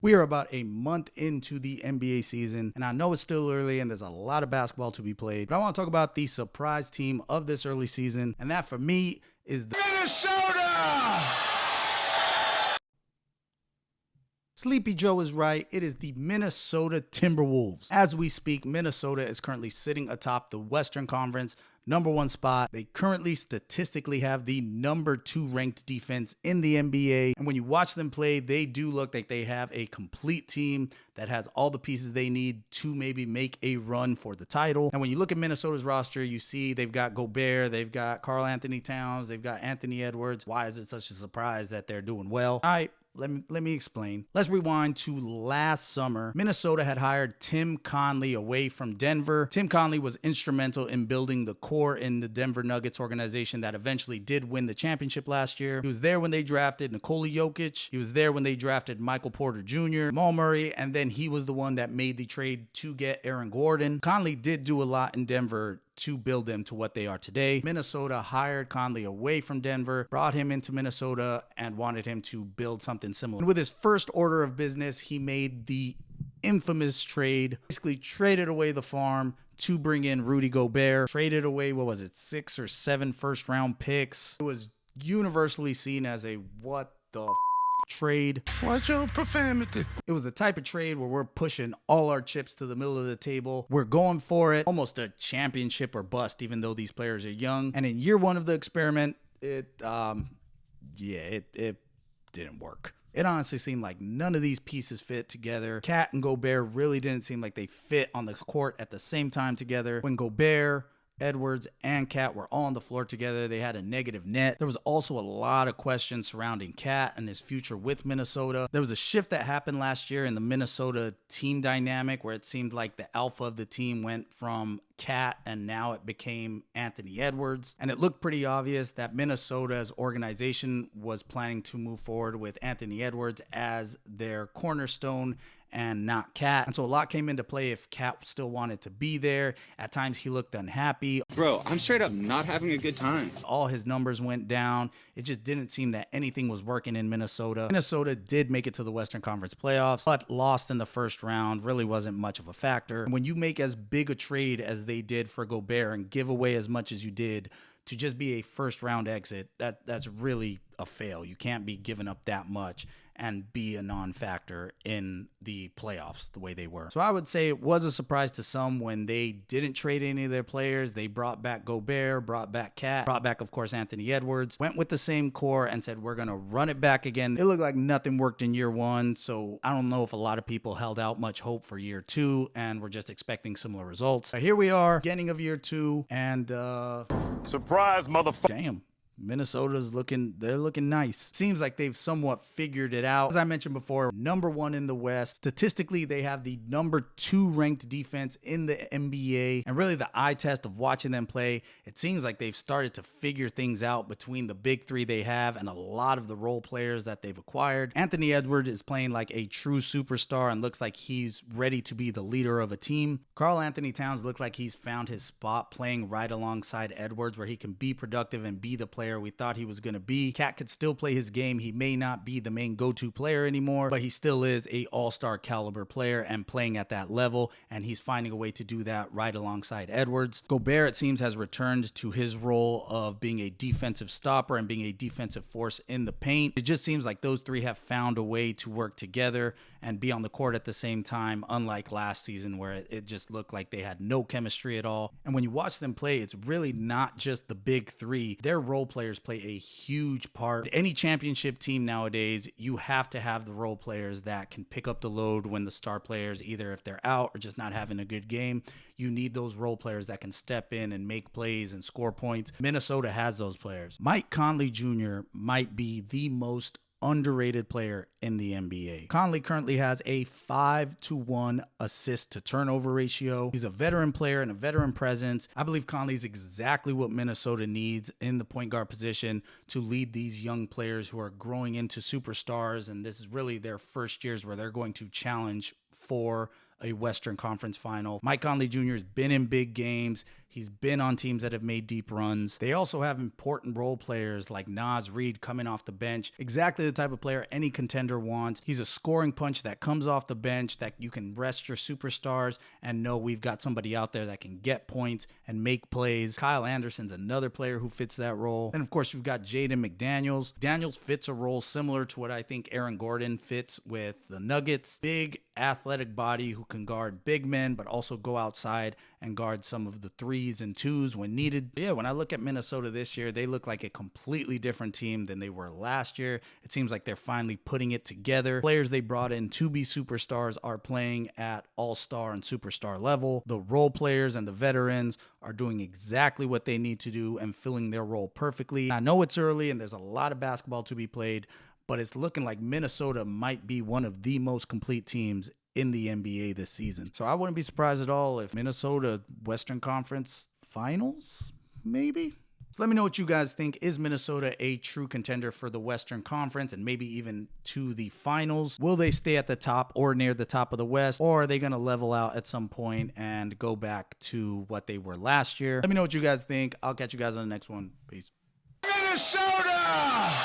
We are about a month into the NBA season, and I know it's still early and there's a lot of basketball to be played, but I want to talk about the surprise team of this early season, and that for me is the Minnesota! Sleepy Joe is right. It is the Minnesota Timberwolves. As we speak, Minnesota is currently sitting atop the Western Conference, #1 spot. They currently statistically have the #2 ranked defense in the NBA. And when you watch them play, they do look like they have a complete team that has all the pieces they need to maybe make a run for the title. And when you look at Minnesota's roster, you see they've got Gobert, they've got Karl Anthony Towns, they've got Anthony Edwards. Why is it such a surprise that they're doing well? All right. Let me explain. Let's rewind to last summer. Minnesota had hired Tim Connelly away from Denver. Tim Connelly was instrumental in building the core in the Denver Nuggets organization that eventually did win the championship last year. He was there when they drafted Nikola Jokic. He was there when they drafted Michael Porter Jr., Jamal Murray, and then he was the one that made the trade to get Aaron Gordon. Connelly did do a lot in Denver to build them to what they are today. Minnesota hired Connelly away from Denver, brought him into Minnesota, and wanted him to build something similar. And with his first order of business, he made the infamous trade, basically traded away the farm to bring in Rudy Gobert, traded away, 6 or 7 first-round picks. It was universally seen as a what the trade. Watch your profanity. It was the type of trade where we're pushing all our chips to the middle of the table. We're going for it. Almost a championship or bust, even though these players are young. And in year 1 of the experiment, it didn't work. It honestly seemed like none of these pieces fit together. Cat and Gobert really didn't seem like they fit on the court at the same time together. When Gobert, Edwards, and Cat were all on the floor together, they had a negative net. There was also a lot of questions surrounding Cat and his future with Minnesota. There was a shift that happened last year in the Minnesota team dynamic where it seemed like the alpha of the team went from Cat and now it became Anthony Edwards. And it looked pretty obvious that Minnesota's organization was planning to move forward with Anthony Edwards as their cornerstone and not Cat. And so a lot came into play if Cat still wanted to be there. At times he looked unhappy. Bro, I'm straight up not having a good time. All his numbers went down. It just didn't seem that anything was working in Minnesota. Minnesota did make it to the Western Conference playoffs, but lost in the first round. Really wasn't much of a factor. When you make as big a trade as they did for Gobert and give away as much as you did to just be a first round exit, that's really a fail. You can't be giving up that much and be a non-factor in the playoffs the way they were. So I would say it was a surprise to some when they didn't trade any of their players. They brought back Gobert, brought back Cat, brought back, of course, Anthony Edwards, went with the same core and said, we're going to run it back again. It looked like nothing worked in year 1, so I don't know if a lot of people held out much hope for year 2 and were just expecting similar results. But here we are, beginning of year 2, and Surprise, motherfucker. damn. Minnesota's looking nice. Seems like they've somewhat figured it out. As I mentioned before, #1 in the West. Statistically, they have the #2 ranked defense in the NBA. And really the eye test of watching them play, it seems like they've started to figure things out between the big 3 they have and a lot of the role players that they've acquired. Anthony Edwards is playing like a true superstar and looks like he's ready to be the leader of a team. Karl Anthony Towns looks like he's found his spot playing right alongside Edwards where he can be productive and be the player we thought he was going to be. Cat could still play his game. He may not be the main go-to player anymore, but he still is a all-star caliber player and playing at that level, and he's finding a way to do that right alongside Edwards. Gobert, it seems, has returned to his role of being a defensive stopper and being a defensive force in the paint. It just seems like those 3 have found a way to work together and be on the court at the same time, unlike last season where it just looked like they had no chemistry at all. And when you watch them play, it's really not just the big 3. Their role players play a huge part. Any championship team nowadays, you have to have the role players that can pick up the load when the star players, either if they're out or just not having a good game, you need those role players that can step in and make plays and score points. Minnesota has those players. Mike Conley Jr. might be the most underrated player in the NBA. Conley currently has a 5-to-1 assist to turnover ratio. He's a veteran player and a veteran presence. I believe Conley's exactly what Minnesota needs in the point guard position to lead these young players who are growing into superstars, and this is really their first years where they're going to challenge for a Western Conference final. Mike Conley Jr. has been in big games. He's been on teams that have made deep runs. They also have important role players like Naz Reid coming off the bench. Exactly the type of player any contender wants. He's a scoring punch that comes off the bench that you can rest your superstars and know we've got somebody out there that can get points and make plays. Kyle Anderson's another player who fits that role. And of course, you've got Jaden McDaniels. Daniels fits a role similar to what I think Aaron Gordon fits with the Nuggets. Big, athletic body who can guard big men, but also go outside and guard some of the 3s and 2s when needed. Yeah, when I look at Minnesota this year, they look like a completely different team than they were last year. It seems like they're finally putting it together. Players they brought in to be superstars are playing at all-star and superstar level. The role players and the veterans are doing exactly what they need to do and filling their role perfectly. I know it's early and there's a lot of basketball to be played, but it's looking like Minnesota might be one of the most complete teams in the NBA this season. So I wouldn't be surprised at all if Minnesota Western Conference Finals, maybe? So let me know what you guys think. Is Minnesota a true contender for the Western Conference and maybe even to the finals? Will they stay at the top or near the top of the West? Or are they going to level out at some point and go back to what they were last year? Let me know what you guys think. I'll catch you guys on the next one. Peace. Minnesota!